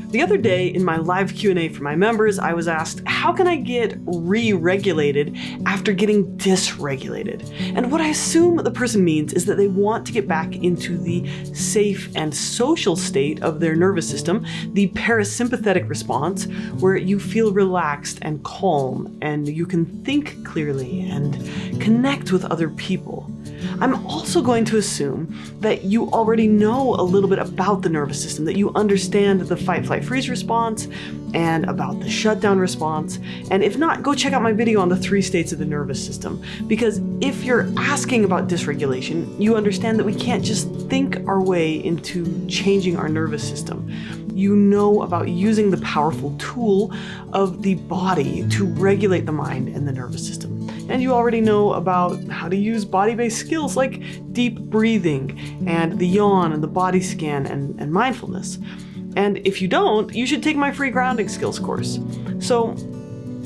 The other day in my live Q&A for my members, I was asked, how can I get re-regulated after getting dysregulated? And what I assume the person means is that they want to get back into the safe and social state of their nervous system, the parasympathetic response, where you feel relaxed and calm and you can think clearly and connect with other people. I'm also going to assume that you already know a little bit about the nervous system, that you understand the fight, flight, freeze response and about the shutdown response. And if not, go check out my video on the 3 states of the nervous system. Because if you're asking about dysregulation, you understand that we can't just think our way into changing our nervous system. You know about using the powerful tool of the body to regulate the mind and the nervous system. And you already know about how to use body-based skills like deep breathing and the yawn and the body scan and mindfulness. And if you don't, you should take my free grounding skills course. So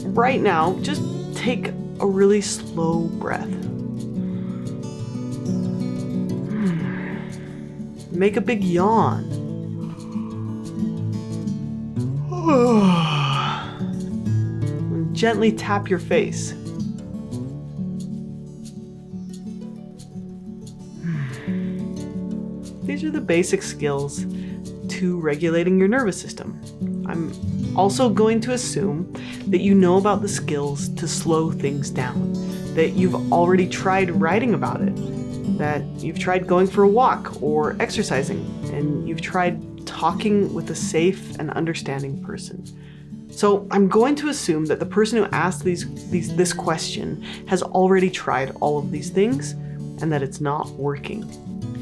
right now, just take a really slow breath. Make a big yawn. And gently tap your face. These are the basic skills to regulating your nervous system. I'm also going to assume that you know about the skills to slow things down, that you've already tried writing about it, that you've tried going for a walk or exercising, and you've tried talking with a safe and understanding person. So I'm going to assume that the person who asked this question has already tried all of these things and that it's not working.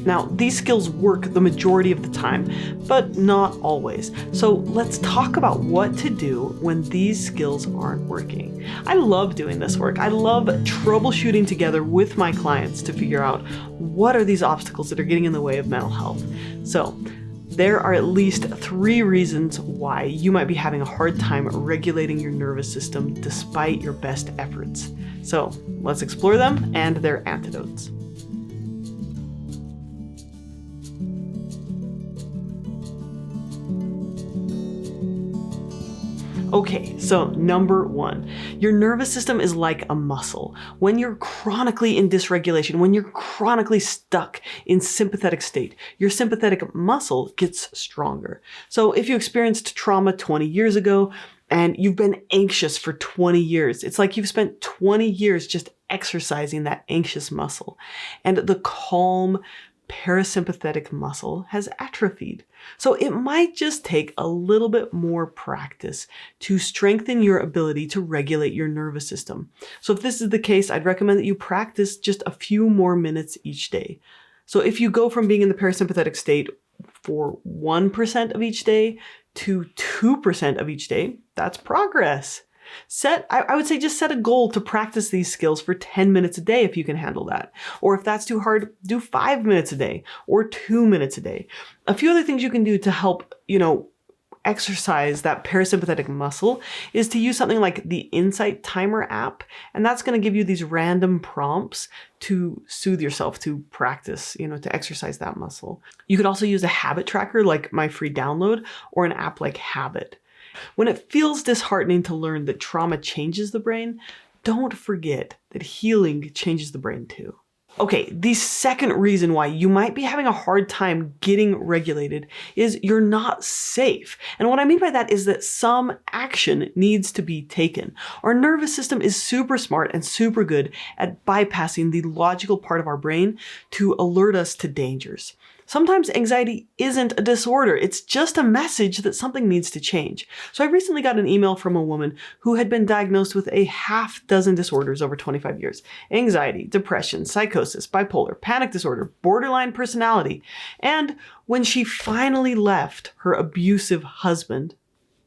Now, these skills work the majority of the time, but not always. So let's talk about what to do when these skills aren't working. I love doing this work. I love troubleshooting together with my clients to figure out what are these obstacles that are getting in the way of mental health. So there are at least 3 reasons why you might be having a hard time regulating your nervous system despite your best efforts. So let's explore them and their antidotes. Okay, so number 1, your nervous system is like a muscle. When you're chronically in dysregulation, when you're chronically stuck in sympathetic state, your sympathetic muscle gets stronger. So if you experienced trauma 20 years ago and you've been anxious for 20 years, it's like you've spent 20 years just exercising that anxious muscle. And the calm, parasympathetic muscle has atrophied. So it might just take a little bit more practice to strengthen your ability to regulate your nervous system. So if this is the case, I'd recommend that you practice just a few more minutes each day. So if you go from being in the parasympathetic state for 1% of each day to 2% of each day, that's progress. I would say just set a goal to practice these skills for 10 minutes a day if you can handle that. Or if that's too hard, do 5 minutes a day or 2 minutes a day. A few other things you can do to help, exercise that parasympathetic muscle is to use something like the Insight Timer app. And that's going to give you these random prompts to soothe yourself, to practice, to exercise that muscle. You could also use a habit tracker like my free download or an app like Habit. When it feels disheartening to learn that trauma changes the brain, don't forget that healing changes the brain too. Okay, the second reason why you might be having a hard time getting regulated is you're not safe. And what I mean by that is that some action needs to be taken. Our nervous system is super smart and super good at bypassing the logical part of our brain to alert us to dangers. Sometimes anxiety isn't a disorder. It's just a message that something needs to change. So I recently got an email from a woman who had been diagnosed with a half dozen disorders over 25 years. Anxiety, depression, psychosis, bipolar, panic disorder, borderline personality. And when she finally left her abusive husband,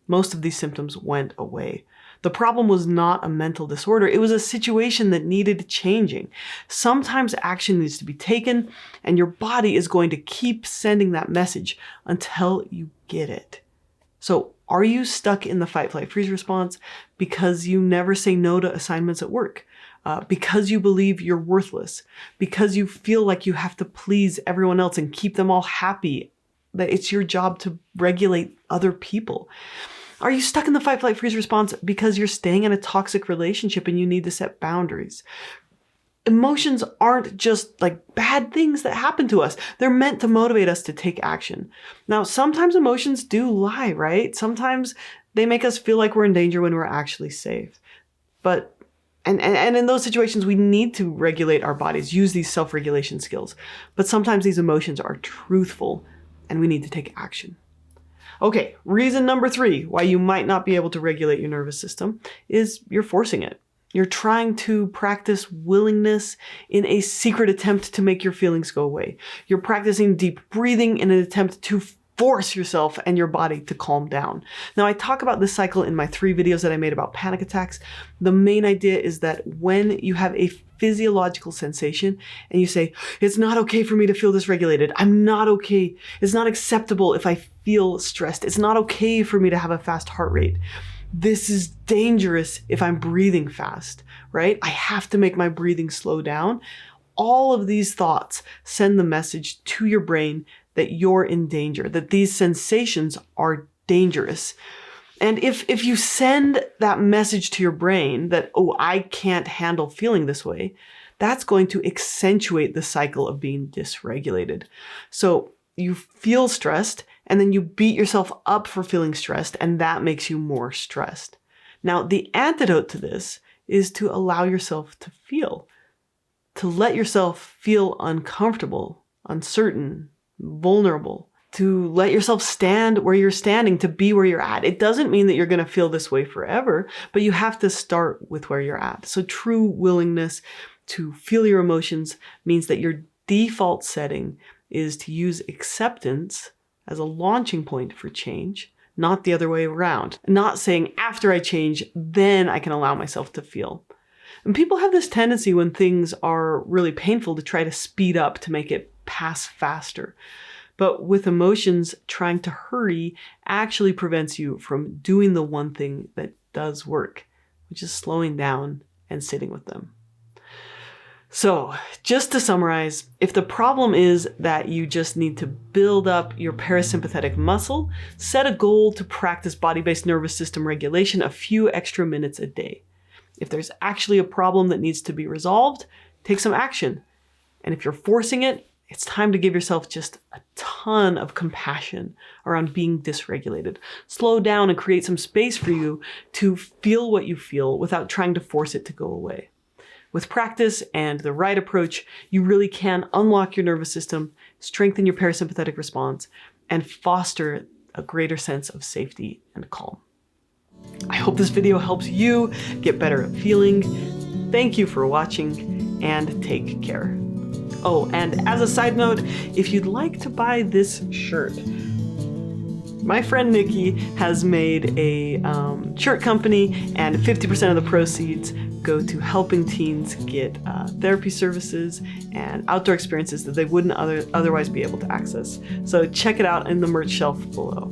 most of these symptoms went away. The problem was not a mental disorder. It was a situation that needed changing. Sometimes action needs to be taken, and your body is going to keep sending that message until you get it. So are you stuck in the fight, flight, freeze response because you never say no to assignments at work? Because you believe you're worthless? Because you feel like you have to please everyone else and keep them all happy that it's your job to regulate other people? Are you stuck in the fight, flight, freeze response because you're staying in a toxic relationship and you need to set boundaries? Emotions aren't just like bad things that happen to us. They're meant to motivate us to take action. Now, sometimes emotions do lie, right? Sometimes they make us feel like we're in danger when we're actually safe. But, and in those situations, we need to regulate our bodies, use these self-regulation skills. But sometimes these emotions are truthful and we need to take action. Okay, reason number 3 why you might not be able to regulate your nervous system is you're forcing it. You're trying to practice willingness in a secret attempt to make your feelings go away. You're practicing deep breathing in an attempt to force yourself and your body to calm down. Now, I talk about this cycle in my 3 videos that I made about panic attacks. The main idea is that when you have a physiological sensation and you say, it's not okay for me to feel dysregulated. I'm not okay. It's not acceptable if I feel stressed. It's not okay for me to have a fast heart rate. This is dangerous if I'm breathing fast, right? I have to make my breathing slow down. All of these thoughts send the message to your brain that you're in danger, that these sensations are dangerous. And if you send that message to your brain that, oh, I can't handle feeling this way, that's going to accentuate the cycle of being dysregulated. So you feel stressed, and then you beat yourself up for feeling stressed, and that makes you more stressed. Now, the antidote to this is to allow yourself to feel, to let yourself feel uncomfortable, uncertain, vulnerable, to let yourself stand where you're standing, to be where you're at. It doesn't mean that you're going to feel this way forever, but you have to start with where you're at. So true willingness to feel your emotions means that your default setting is to use acceptance as a launching point for change, not the other way around. Not saying after I change, then I can allow myself to feel. And people have this tendency when things are really painful to try to speed up to make it pass faster. But with emotions, trying to hurry actually prevents you from doing the one thing that does work, which is slowing down and sitting with them. So, just to summarize, if the problem is that you just need to build up your parasympathetic muscle, set a goal to practice body-based nervous system regulation a few extra minutes a day. If there's actually a problem that needs to be resolved, take some action. And if you're forcing it, it's time to give yourself just a ton of compassion around being dysregulated. Slow down and create some space for you to feel what you feel without trying to force it to go away. With practice and the right approach, you really can unlock your nervous system, strengthen your parasympathetic response, and foster a greater sense of safety and calm. I hope this video helps you get better at feeling. Thank you for watching, and take care. Oh, and as a side note, if you'd like to buy this shirt, my friend Nikki has made a shirt company, and 50% of the proceeds go to helping teens get therapy services and outdoor experiences that they wouldn't otherwise be able to access. So check it out in the merch shelf below.